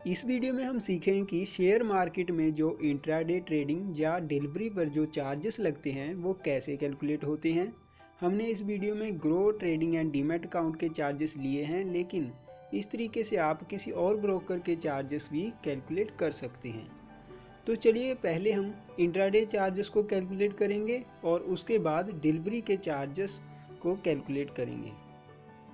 इस वीडियो में हम सीखेंगे कि शेयर मार्केट में जो इंट्राडे ट्रेडिंग या डिलीवरी पर जो चार्जेस लगते हैं वो कैसे कैलकुलेट होते हैं। हमने इस वीडियो में grow trading and demat account के चार्जेस लिए हैं, लेकिन इस तरीके से आप किसी और ब्रोकर के चार्जेस भी कैलकुलेट कर सकते हैं। तो चलिए पहले हम इंट्राडे चार्जेस को कैलकुलेट करेंगे और उसके बाद डिलीवरी के चार्जेस को कैलकुलेट करेंगे।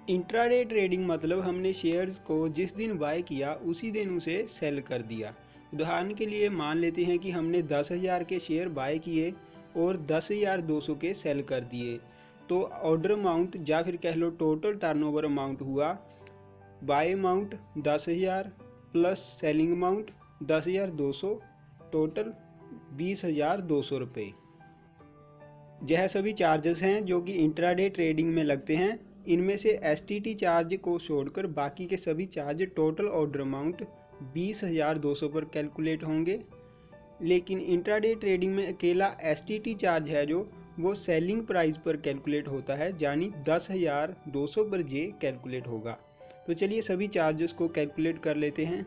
इंट्राडे ट्रेडिंग मतलब हमने शेयर्स को जिस दिन बाय किया उसी दिन उसे सेल कर दिया। उदाहरण के लिए मान लेते हैं कि हमने 10,000 के शेयर बाय किए और 10,200 के सेल कर दिए, तो ऑर्डर अमाउंट या फिर कह लो टोटल टर्नओवर अमाउंट हुआ bye amount 10,000 plus selling amount 10,200, total 20,200 रुपये। यह सभी चार्जेस हैं जो कि इंट्राडे ट्रेडिंग में लगते हैं। इनमें से एसटीटी चार्ज को छोड़कर बाकी के सभी चार्ज टोटल ऑर्डर अमाउंट 20,200 पर कैलकुलेट होंगे। लेकिन इंट्राडे ट्रेडिंग में अकेला एसटीटी चार्ज है जो वो सेलिंग प्राइस पर कैलकुलेट होता है, यानी 10,200 पर ये कैलकुलेट होगा। तो चलिए सभी चार्जेस को कैलकुलेट कर लेते हैं।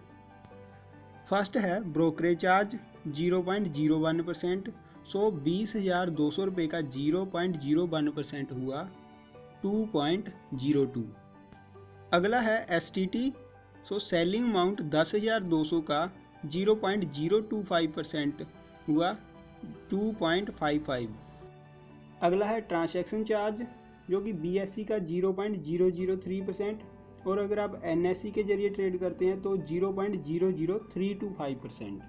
फर्स्ट है ब्रोकरेज चार्ज 0.01%। सो 20,200 रुपये का 0.01% हुआ 2.02। अगला है एसटीटी। सो सेलिंग अमाउंट 10,200 का 0.025% हुआ 2.55। अगला है ट्रांजैक्शन चार्ज जो कि बीएससी का 0.003%, और अगर आप एनएससी के जरिए ट्रेड करते हैं तो 0.00325%।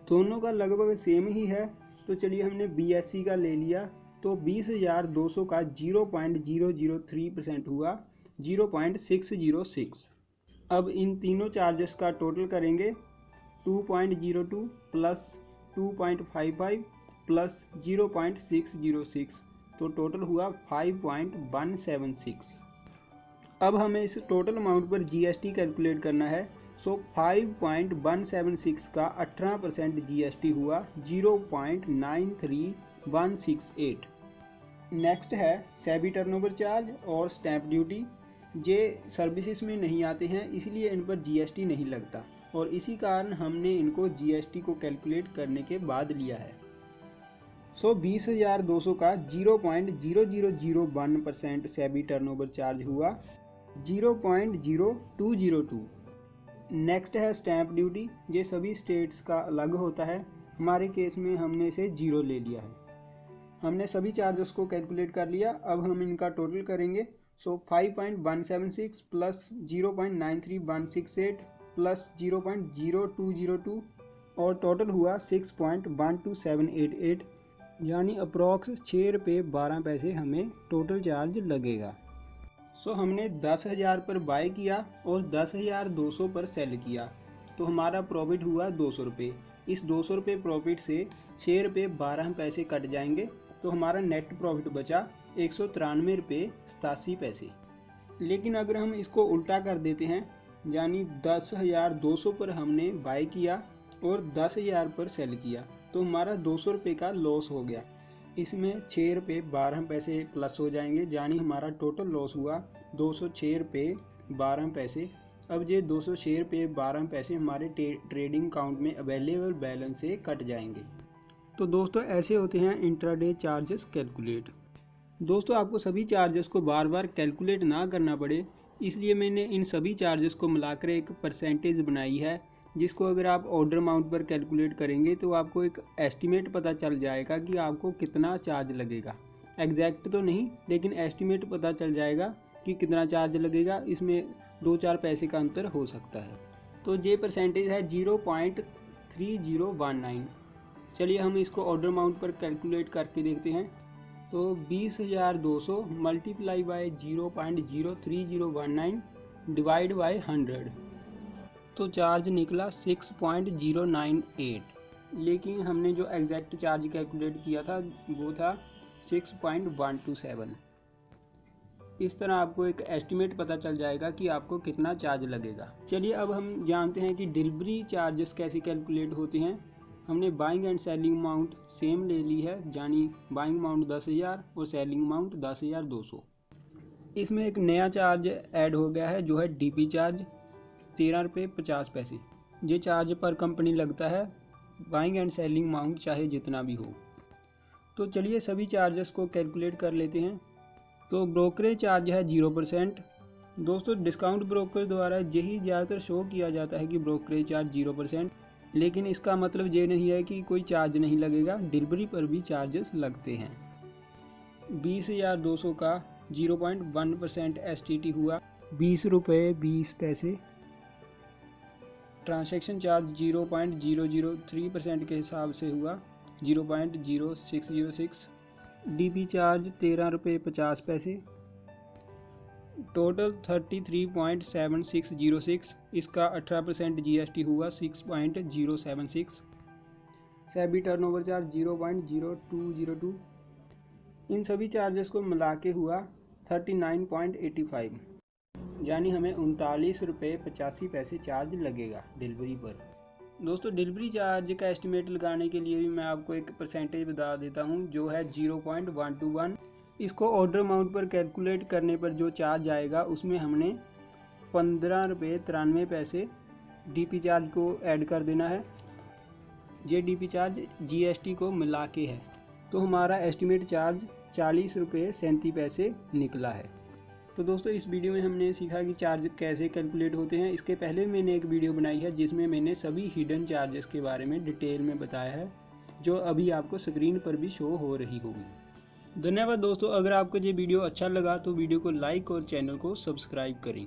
दोनों का लगभग सेम ही है, तो चलिए हमने बीएससी का ले लिया, तो 20,200 का 0.003% हुआ 0.606। अब इन तीनों चार्जेस का टोटल करेंगे 2.02 प्लस 2.55 प्लस 0.606, तो टोटल हुआ 5.176। अब हमें इस टोटल अमाउंट पर जीएसटी कैलकुलेट करना है। सो 5.176 का 18% जीएसटी हुआ 0.93168। नेक्स्ट है सेबी टर्नओवर चार्ज और स्टैंप ड्यूटी। ये सर्विसेज में नहीं आते हैं, इसलिए इन पर जीएसटी नहीं लगता, और इसी कारण हमने इनको जीएसटी को कैलकुलेट करने के बाद लिया है। सो 20,200 का 0.0001% सेबी टर्नओवर चार्ज हुआ 0.0202। नेक्स्ट है स्टैंप ड्यूटी। ये सभी स्टेट्स का अलग होता है, हमारे केस में हमने इसे 0 ले लिया है। हमने सभी चार्जेस को कैलकुलेट कर लिया, अब हम इनका टोटल करेंगे। सो 5.176 प्लस 0.93168 प्लस 0.0202, और टोटल हुआ 6.12788, यानी अप्रॉक्स 6 रुपये 12 पैसे हमें टोटल चार्ज लगेगा। सो हमने 10,000 पर बाय किया और 10,200 पर सेल किया, तो हमारा प्रॉफिट हुआ 200 रुपये। इस 200 रुपये प्रॉफिट से 6 रुपये 12 पैसे कट जाएंगे, तो हमारा नेट प्रॉफिट बचा 193 रुपये 87 पैसे। लेकिन अगर हम इसको उल्टा कर देते हैं, यानी 10,200 पर हमने बाय किया और 10,000 पर सेल किया, तो हमारा 200 रुपये का लॉस हो गया। इसमें 6 रुपये 12 पैसे प्लस हो जाएंगे, यानी हमारा टोटल लॉस हुआ 206 रुपये 12 पैसे। अब ये 206 रुपये 12 पैसे हमारे ट्रेडिंग अकाउंट में अवेलेबल बैलेंस से कट जाएंगे। तो दोस्तों ऐसे होते हैं इंट्राडे चार्जेस कैलकुलेट। दोस्तों आपको सभी चार्जेस को बार बार कैलकुलेट ना करना पड़े, इसलिए मैंने इन सभी चार्जेस को मिलाकर एक परसेंटेज बनाई है, जिसको अगर आप ऑर्डर अमाउंट पर कैलकुलेट करेंगे तो आपको एक एस्टिमेट पता चल जाएगा कि आपको कितना चार्ज लगेगा। एग्जैक्ट तो नहीं, लेकिन एस्टिमेट पता चल जाएगा कि कितना चार्ज लगेगा। इसमें 2-4 पैसे का अंतर हो सकता है। तो ये परसेंटेज है 0.3019। चलिए हम इसको ऑर्डर अमाउंट पर कैलकुलेट करके देखते हैं। तो 20,200 मल्टीप्लाई बाय 0.03019 डिवाइड बाय 100, तो चार्ज निकला 6.098। लेकिन हमने जो एग्जैक्ट चार्ज कैलकुलेट किया था वो था 6.127। इस तरह आपको एक एस्टिमेट पता चल जाएगा कि आपको कितना चार्ज लगेगा। चलिए अब हम जानते हैं कि डिलीवरी चार्जेस कैसे कैलकुलेट होते हैं। हमने buying and selling amount same ले ली है, यानी बाइंग अमाउंट 10,000 और सेलिंग अमाउंट 10,200। इसमें एक नया चार्ज ऐड हो गया है जो है डीपी चार्ज 13 रुपये 50 पैसे। ये चार्ज पर कंपनी लगता है, बाइंग एंड सेलिंग अमाउंट चाहे जितना भी हो। तो चलिए सभी चार्जेस को कैलकुलेट कर लेते हैं। तो ब्रोकरेज चार्ज है 0%। दोस्तों डिस्काउंट ब्रोकर द्वारा यही ज़्यादातर शो किया जाता है कि ब्रोकरेज चार्ज 0%, लेकिन इसका मतलब ये नहीं है कि कोई चार्ज नहीं लगेगा, डिलीवरी पर भी चार्जेस लगते हैं। 20,200 का 0.1% STT हुआ 20 रुपये 20 पैसे। ट्रांजैक्शन चार्ज 0.003% के हिसाब से हुआ 0.0606। DP चार्ज 13 रुपये 50 पैसे। टोटल 33.7606, इसका 18% GST हुआ 6.076। SEBI turnover charge 0.0202। इन सभी चार्जेस को मिला के हुआ 39.85, यानी हमें 39 रुपये 85 पैसे चार्ज लगेगा डिलीवरी पर। दोस्तों डिलीवरी चार्ज का एस्टिमेट लगाने के लिए भी मैं आपको एक परसेंटेज बता देता हूँ, जो है 0.121। इसको ऑर्डर अमाउंट पर कैलकुलेट करने पर जो चार्ज आएगा उसमें हमने 15 रुपये 93 पैसे DP चार्ज को ऐड कर देना है। ये DP चार्ज GST को मिला के है, तो हमारा एस्टिमेट चार्ज 40 रुपये 37 पैसे निकला है। तो दोस्तों इस वीडियो में हमने सीखा कि चार्ज कैसे कैलकुलेट होते हैं। इसके पहले मैंने एक वीडियो बनाई है जिसमें मैंने सभी हिडन चार्जेस के बारे में डिटेल में बताया है, जो अभी आपको स्क्रीन पर भी शो हो रही होगी। धन्यवाद दोस्तों। अगर आपको ये वीडियो अच्छा लगा तो वीडियो को लाइक और चैनल को सब्सक्राइब करें।